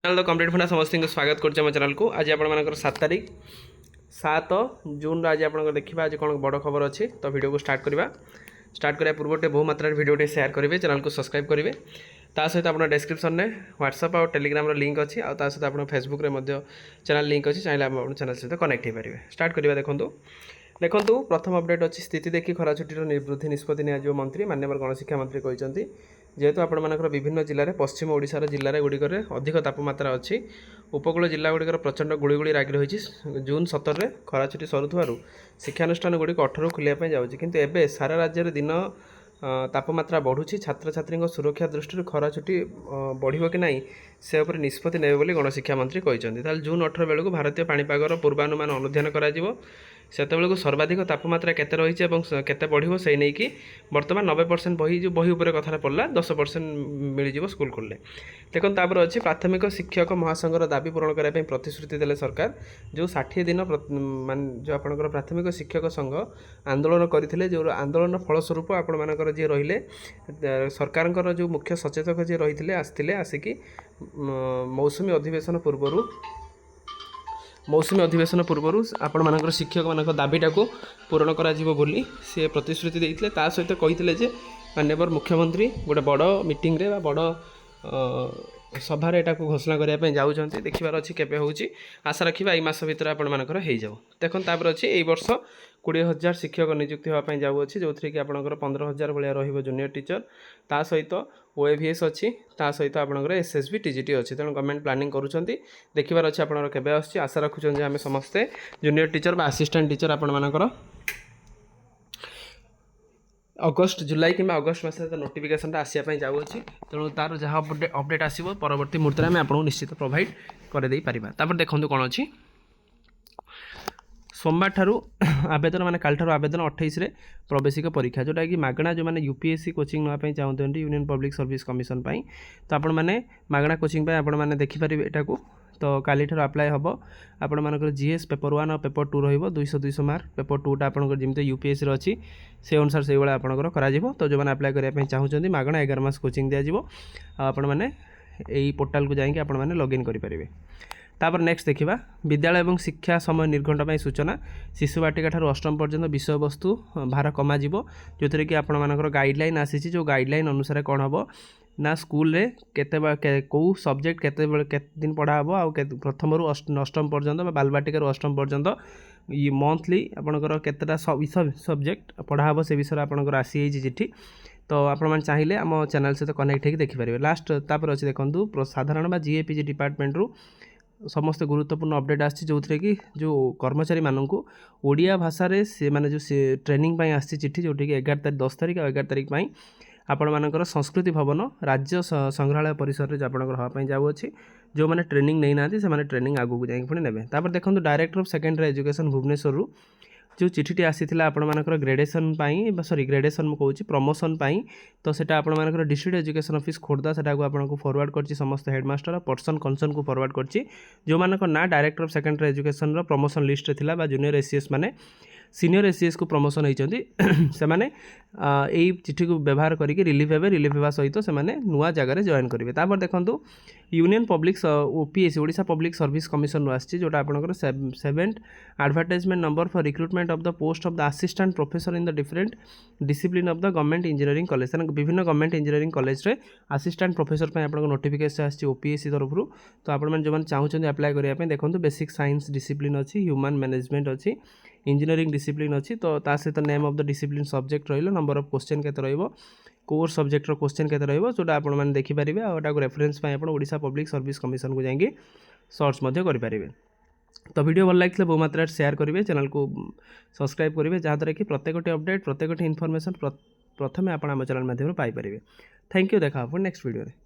Channel तो complete फंडा समस्त को स्वागत कर चैनल को आज आप 7 तारीख 7 जून आज आप देखा आज कौन बड़ खबर अच्छी तो वीडियो को स्टार्ट करने पूर्व बहु मात्रा वीडियो शेयर करेंगे चैनल को सब्सक्राइब करेंगे सहित आप डिस्क्रिप्शन में व्हाट्सएप और टेलीग्राम लिंक अच्छी और सहित आप फेसबुक में चैनल लिंक अच्छी चाहिए आप चैनल सहित कनेक्ट हो पारे स्टार्ट करा देखो प्रथम अपडेट अच्छी स्थिति देखी खरा छुट्टी वृद्धि निष्पत्ति नि मंत्री माननीय गणशिक्षा मंत्री कहते जेहेतु आपर विभिन्न जिले में पश्चिम ओडिशार जिले गुड़िक अधिक तापमात्रा अच्छी उपकूल जिला गुड़िकर प्रचंड गुड़गुड़ी रागि रही जून 17 में खरा छुट्टी सरुथु शिक्षानुष्ठान गुड़िक 18 खुलिया जाऊँगी किंतु एबे सारा राज्य दिन तापमात्रा बढ़ुची छात्र छात्री सुरक्षा दृष्टि खरा छुट्टी बढ़ो कि नहीं से उपर निष्पत्ति नेबे गणशिक्षा मंत्री कहते जून 18 बेलू भारतीय पाणीपागर पूर्वानुमान अनुधान कर सेतबेलू सर्वाधिक तापमात्रा केते रही केते बढ़ो से नहीं कि बर्तमान 90% बही जो बही उपर कथा पड़ा 10% मिल स्कूल खोलने देखो तापर अच्छी प्राथमिक शिक्षक महासंघर दाबी पूरण करने प्रतिश्रुति देले सरकार जो 60 दिन मान जो आपंकर प्राथमिक शिक्षक संघ आंदोलन करते जो आंदोलन फलस्वरूप आपर जी रही सरकार जो मुख्य सचेतक जी रही आसते आसिकी मौसुमी अधिवेशन पूर्व आपण मान शिक्षक मान दाबीटा को पूरण करा सी प्रतिश्रुति देते सहित कहते माननीय मुख्यमंत्री गोटे बड़ मीटिंग रे बड़ सभार यहाँ घोषणा करने जाऊँच देखार अच्छी केवे हूँ आशा रखा मस भितर आपर हो देखो तापर अच्छी यही वर्ष 20,000 शिक्षक नियुक्ति होगापी जाऊँगी जो थी कि आपंकर 15,000 भाया रनियर टीचर ता सहित ओएवीएस अच्छी ता सहित आपंकर एसएसबी टीजीटी अच्छी तेणु गवर्नमेंट प्लानिंग करुँच देखार अच्छी आपंकर केवे आशा रखुच्च आम समस्ते जूनियर टीचर असिस्टेंट टीचर आपंकर अगस्ट जुलाई कि अगस्ट मस नोटिफिकेशन आसापी जाऊँगी तेणु तार जहाँ अपडेट आसो परवर्ती मुहूर्त में आपको निश्चित प्रोवाइड करदे पार देखो कौन अच्छी सोमवार ठारू आवेदन माने काल ठारू आवेदन 28 रे प्रवेशिक परीक्षा जोटा कि मागणा जो मैंने यूपीएससी कोचिंग नापी चाहते यूनियन पब्लिक सर्विस कमिशन पाई तो आपण मैंने मागणा कोचिंग आपण मैंने देखिपारे एटा को तो काली ठारू अप्लाई हम आपण मानकर जीएस पेपर 1 और पेपर 2 रहिबो 200 मार्क पेपर 2टा आपनकर जिमते यूपीएससी अच्छी से अनुसार से भाया आपनकर करा जिवो तो जो मैंने अप्लाई करने चाहते मागणा 11 मास कोचिंग दिया जिवो आपण मैंने यही पोर्टाल को जाइए आपण मैंने लॉगिन करेंगे तापर नेक्स्ट देखा विद्यालय और शिक्षा समय निर्घंट सूचना शिशु बाटिका ठार अष्टम पर्यंत विषय वस्तु भार कम जो थे कि आपर गाइडलाइन आसी जो गाइडलाइन अनुसार कौन हम ना स्कूल रे केते कौ सब्जेक्ट केते दिन पढ़ा हम आ प्रथम अष्टम पर्यंत बालबाटिकार अष्टम पर्यंत ये मंथली आपंकर केतेटा सब्जेक्ट पढ़ा हम से विषय आपंकर आसी चिठी तो आपण चाहिए आम चैनल सहित कनेक्ट होकर देखिपारे लास्ट तापर अच्छे देखूँ साधारण जीएपीजी डिपार्टमेंट रू समस्त गुरुत्वपूर्ण अपडेट आसी जो थे कि जो कर्मचारी मानू ओडिया भाषा रे से माने जो ट्रेनिंग आसी चिठी जोटी कि 11 तारीख 10 तारीख और 11 तारीख आपण मानकर संस्कृति भवन राज्य संग्रहालय परिसर में आपंकर हाँपाई जाऊँगी जो मैंने ट्रेनिंग नहीं ना से ट्रेनिंग आगू जाकि पुणी ने देखो director of secondary education Bhubaneswar जो चिठी आसी आपंकर ग्रेडेसन सॉरी ग्रेडेसन मुझे प्रमोशन तो सेटा आपंकर डिस्ट्रिक्ट एजुकेशन ऑफिस खोर्धा से आपको फॉरवर्ड कर समस्त हेडमास्टर पर्सन कंसर्न को फॉरवर्ड कर जो मान ना director of secondary education promotion list रे जूनियर एसीएस माने सीनियर एसीएस को प्रमोशन होती से माने यही चिठी को व्यवहार करके रिलीफ हेबे सहित से नुआ जगह जॉइन करेंगे तापर देखो union public OPSC Odisha public service commission आसी जोटा आपंकर 7th advertisement number for recruitment of the post of the assistant professor in the different discipline of the government engineering college विभिन्न गवर्नमेंट इंजीनियरिंग कॉलेज रे assistant professor पे आपन notification आसी OPSC तरफ तो आपण जो चाहते अप्लाई करने देखो बेसिक साइंस डिसिप्लिन अच्छी ह्यूमन मैनेजमेंट अच्छी इंजीनियरिंग डिसिप्लिन अच्छी तो सहित name of the discipline subject रही नंबर ऑफ क्वेश्चन केते रहिबो कोर सब्जेक्ट क्वेश्चन केते रहिबो जोटा आपण माने देखि परिबे आ ओटा रेफरेंस पय आपण ओडिशा पब्लिक सर्विस कमिशन को जाएंगे सर्च मध्य करि परिबे तो वीडियो भल लगे बहु मात्रा शेयर करेंगे चैनल को सब्सक्राइब करेंगे जहाँद्वारा कि प्रत्येक अपडेट प्रत्येक इनफॉरमेशन प्रथम आप चैनल माध्यम पाइपर थैंक यू देखा नेक्स्ट वीडियो।